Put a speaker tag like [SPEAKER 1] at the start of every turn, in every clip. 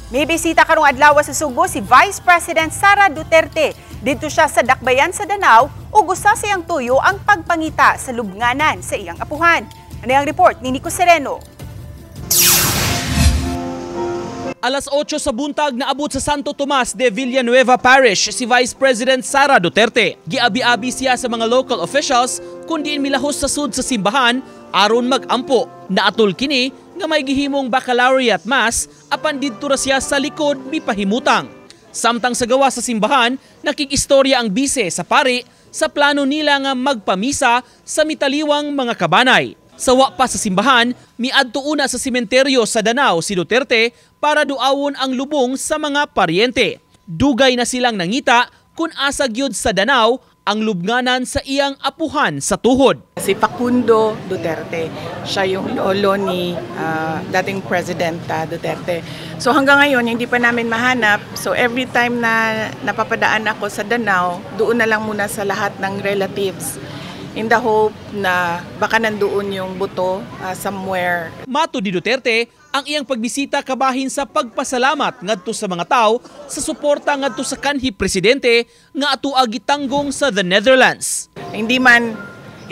[SPEAKER 1] May bisita karong adlaw sa Subo si Vice President Sara Duterte. Dito siya sa Dakbayan sa Danao ug gusta siyang tuyo ang pagpangita sa lubnganan sa iyang apuhan. Ano ang report ni Nico Sereno?
[SPEAKER 2] Alas 8 sa buntag naabot sa Santo Tomas de Villanueva Parish si Vice President Sara Duterte. Giabi-abi siya sa mga local officials kung diin milahos sa sud sa simbahan aron mag-ampo. Naatol kini nga may gihimong baccalaureate mass apan didto ra siya sa likod mipahimutang. Samtang sa gawa sa simbahan, nakikistorya ang bise sa pari sa plano nila nga magpamisa sa mitaliwang mga kabanay. Sawa pa sa simbahan, miadto una sa sementeryo sa Danao si Duterte para duawon ang lubong sa mga paryente. Dugay na silang nangita kung asa gyud sa Danao ang lubnganan sa iyang apuhan sa tuhod.
[SPEAKER 3] Si Facundo Duterte, siya yung lolo ni dating President Duterte. So hanggang ngayon, hindi pa namin mahanap. So every time na napapadaan ako sa Danao, doon na lang muna sa lahat ng relatives in the hope na baka nandoon yung buto somewhere.
[SPEAKER 2] Mato di Duterte, ang iyang pagbisita kabahin sa pagpasalamat ngadto sa mga tao sa suporta ngadto sa kanhi presidente nga atua gitanggong sa the Netherlands.
[SPEAKER 3] Hindi man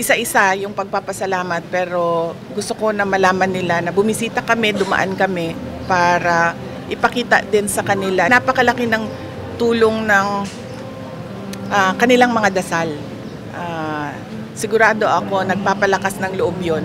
[SPEAKER 3] isa-isa yung pagpapasalamat pero gusto ko na malaman nila na bumisita kami, dumaan kami para ipakita din sa kanila. Napakalaki ng tulong ng kanilang mga dasal. Sigurado ako nagpapalakas ng loob yun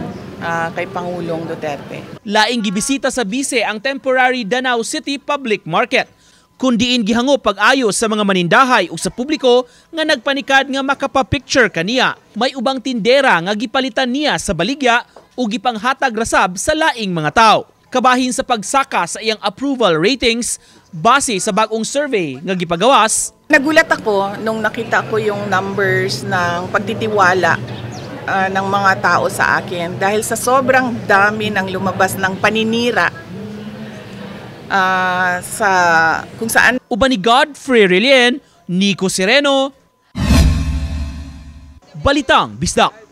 [SPEAKER 3] kay Pangulong Duterte.
[SPEAKER 2] Laing gibisita sa bise ang temporary Danao City Public Market. Kundiin gihangop pag-ayos sa mga manindahay ug sa publiko nga nagpanikad nga makapapicture kaniya. May ubang tindera nga gipalitan niya sa baligya ug gipanghatag rasab sa laing mga tao. Kabahin sa pagsaka sa iyang approval ratings base sa bagong survey nga gipagawas.
[SPEAKER 3] Nagulat ako nung nakita ko yung numbers ng pagtitiwala ng mga tao sa akin dahil sa sobrang dami ng lumabas ng paninira sa kung saan.
[SPEAKER 2] Uban ni Godfrey Relien, Nico Sereno, Balitang Bisdak.